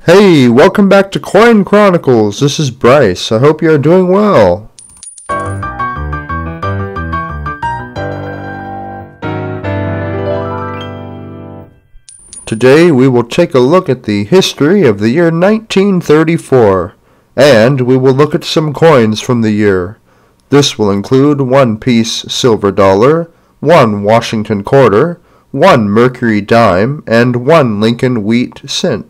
Hey, welcome back to Coin Chronicles. This is Bryce. I hope you are doing well. Today we will take a look at the history of the year 1934, and we will look at some coins from the year. This will include 1 piece silver dollar, 1 Washington quarter, 1 Mercury dime, and 1 Lincoln wheat cent.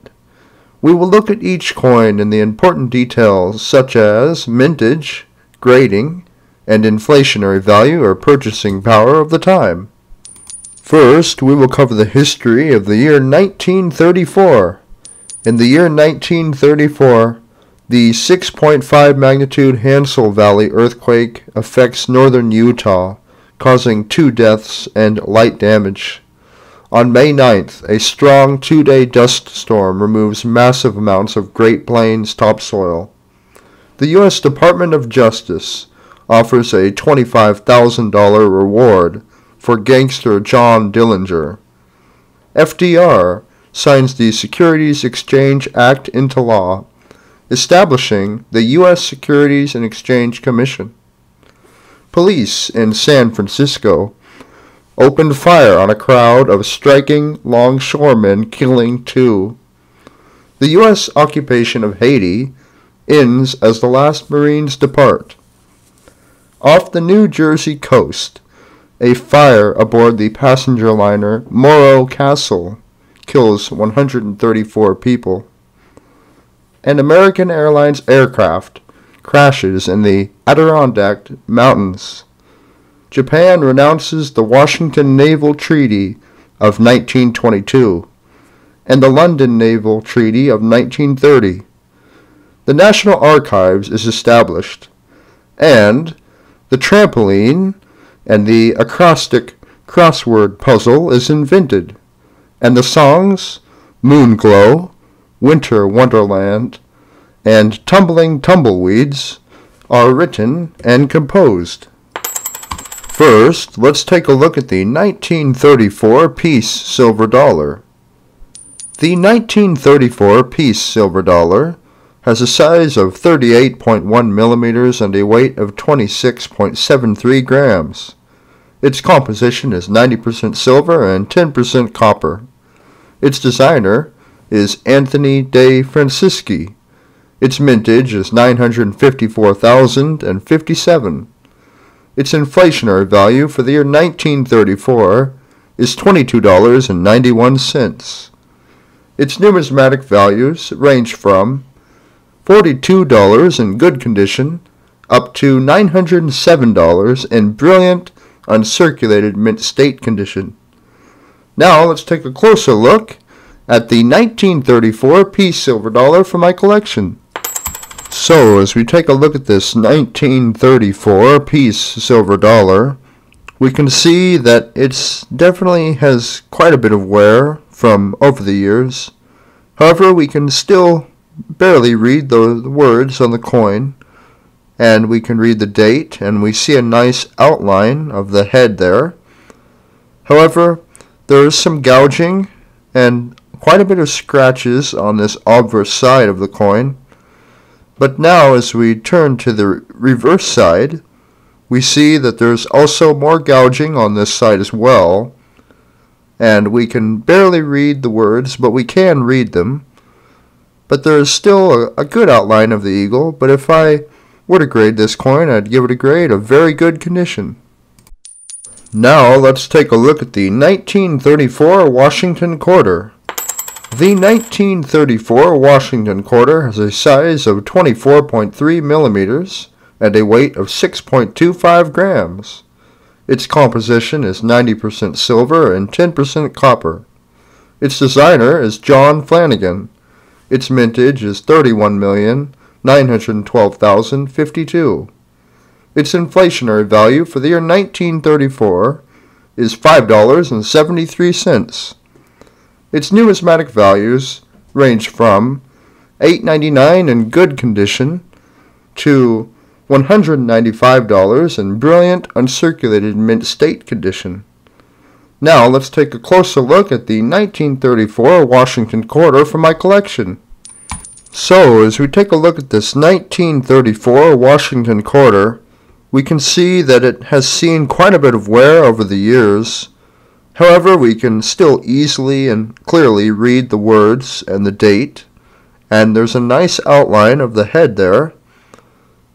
We will look at each coin in the important details such as mintage, grading, and inflationary value or purchasing power of the time. First, we will cover the history of the year 1934. In the year 1934, the 6.5 magnitude Hansel Valley earthquake affects northern Utah, causing 2 deaths and light damage. On May 9th, a strong 2-day dust storm removes massive amounts of Great Plains topsoil. The U.S. Department of Justice offers a $25,000 reward for gangster John Dillinger. FDR signs the Securities Exchange Act into law, establishing the U.S. Securities and Exchange Commission. Police in San Francisco opened fire on a crowd of striking longshoremen, killing 2. The U.S. occupation of Haiti ends as the last Marines depart. Off the New Jersey coast, a fire aboard the passenger liner Morro Castle kills 134 people. An American Airlines aircraft crashes in the Adirondack Mountains. Japan renounces the Washington Naval Treaty of 1922 and the London Naval Treaty of 1930. The National Archives is established, and the trampoline and the acrostic crossword puzzle is invented, and the songs Moonglow, Winter Wonderland, and Tumbling Tumbleweeds are written and composed. First, let's take a look at the 1934 piece silver dollar. The 1934 piece silver dollar has a size of 38.1 millimeters and a weight of 26.73 grams. Its composition is 90% silver and 10% copper. Its designer is Anthony de Francisci. Its mintage is 954,057. Its inflationary value for the year 1934 is $22.91. Its numismatic values range from $42 in good condition up to $907 in brilliant, uncirculated mint state condition. Now let's take a closer look at the 1934 piece silver dollar from my collection. So, as we take a look at this 1934 piece silver dollar, we can see that it definitely has quite a bit of wear from over the years. However, we can still barely read the words on the coin, and we can read the date, and we see a nice outline of the head there. However, there is some gouging and quite a bit of scratches on this obverse side of the coin. But now, as we turn to the reverse side, we see that there's also more gouging on this side as well, and we can barely read the words, but we can read them. But there is still a good outline of the eagle, but if I were to grade this coin, I'd give it a grade of very good condition. Now let's take a look at the 1934 Washington quarter. The 1934 Washington quarter has a size of 24.3 millimeters and a weight of 6.25 grams. Its composition is 90% silver and 10% copper. Its designer is John Flanagan. Its mintage is 31,912,052. Its inflationary value for the year 1934 is $5.73. Its numismatic values range from $8.99 in good condition to $195 in brilliant, uncirculated mint state condition. Now let's take a closer look at the 1934 Washington quarter from my collection. So, as we take a look at this 1934 Washington quarter, we can see that it has seen quite a bit of wear over the years. However, we can still easily and clearly read the words and the date, and there's a nice outline of the head there.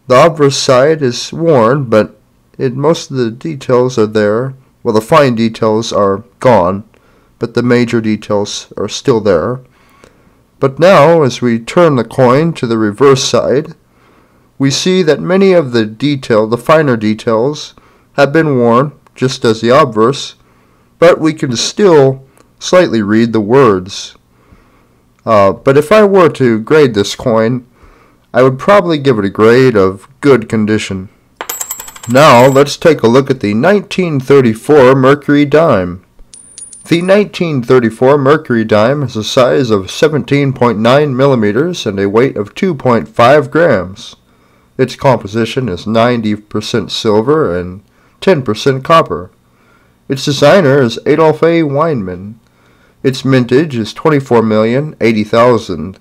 The obverse side is worn, but most of the details are there. Well, the fine details are gone, but the major details are still there. But now, as we turn the coin to the reverse side, we see that many of the finer details, have been worn, just as the obverse, but we can still slightly read the words. But if I were to grade this coin, I would probably give it a grade of good condition. Now, let's take a look at the 1934 Mercury dime. The 1934 Mercury dime has a size of 17.9 millimeters and a weight of 2.5 grams. Its composition is 90% silver and 10% copper. Its designer is Adolph A. Weinman. Its mintage is 24,080,000.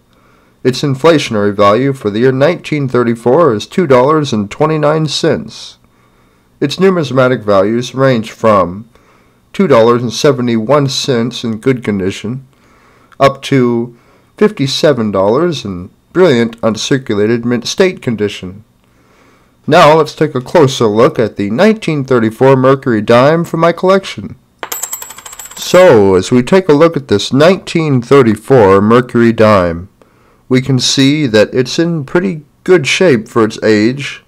Its inflationary value for the year 1934 is $2.29. Its numismatic values range from $2.71 in good condition up to $57 in brilliant uncirculated mint state condition. Now let's take a closer look at the 1934 Mercury dime from my collection. So, as we take a look at this 1934 Mercury dime, we can see that it's in pretty good shape for its age.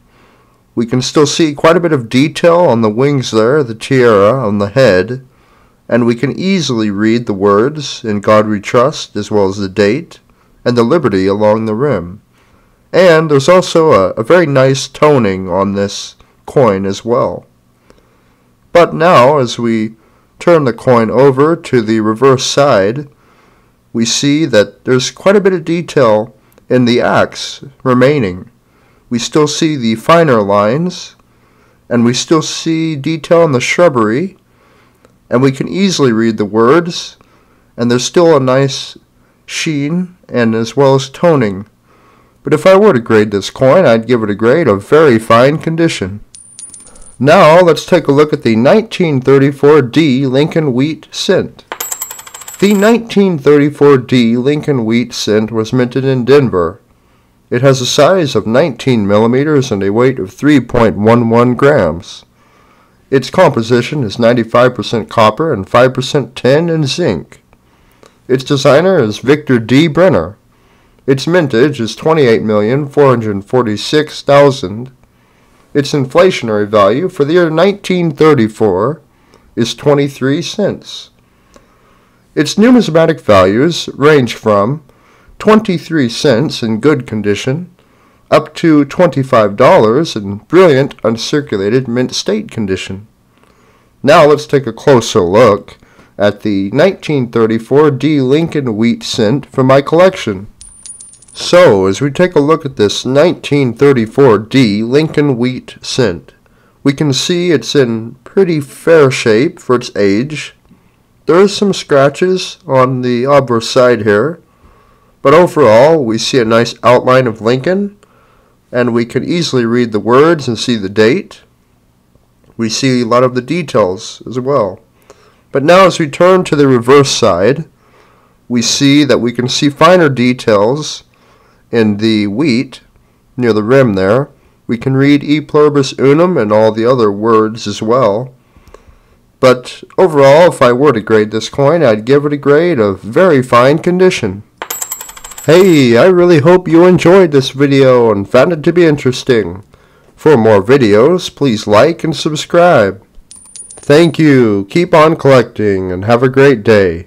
We can still see quite a bit of detail on the wings there, the tiara on the head, and we can easily read the words, "In God We Trust," as well as the date, and the liberty along the rim. And there's also a very nice toning on this coin as well. But now, as we turn the coin over to the reverse side, we see that there's quite a bit of detail in the axe remaining. We still see the finer lines, and we still see detail in the shrubbery, and we can easily read the words, and there's still a nice sheen and as well as toning. But if I were to grade this coin, I'd give it a grade of very fine condition. Now let's take a look at the 1934 D Lincoln Wheat Cent. The 1934 D Lincoln Wheat Cent was minted in Denver. It has a size of 19 millimeters and a weight of 3.11 grams. Its composition is 95% copper and 5% tin and zinc. Its designer is Victor D. Brenner. Its mintage is 28,446,000. Its inflationary value for the year 1934 is 23 cents. Its numismatic values range from 23 cents in good condition up to $25 in brilliant uncirculated mint state condition. Now let's take a closer look at the 1934 D Lincoln Wheat Cent from my collection. So, as we take a look at this 1934 D Lincoln Wheat Cent, we can see it's in pretty fair shape for its age. There are some scratches on the obverse side here, but overall we see a nice outline of Lincoln, and we can easily read the words and see the date. We see a lot of the details as well. But now as we turn to the reverse side, we see that we can see finer details in the wheat near the rim there. We can read E pluribus unum and all the other words as well. But overall, if I were to grade this coin, I'd give it a grade of very fine condition. Hey, I really hope you enjoyed this video and found it to be interesting. For more videos, please like and subscribe. Thank you, keep on collecting, and have a great day.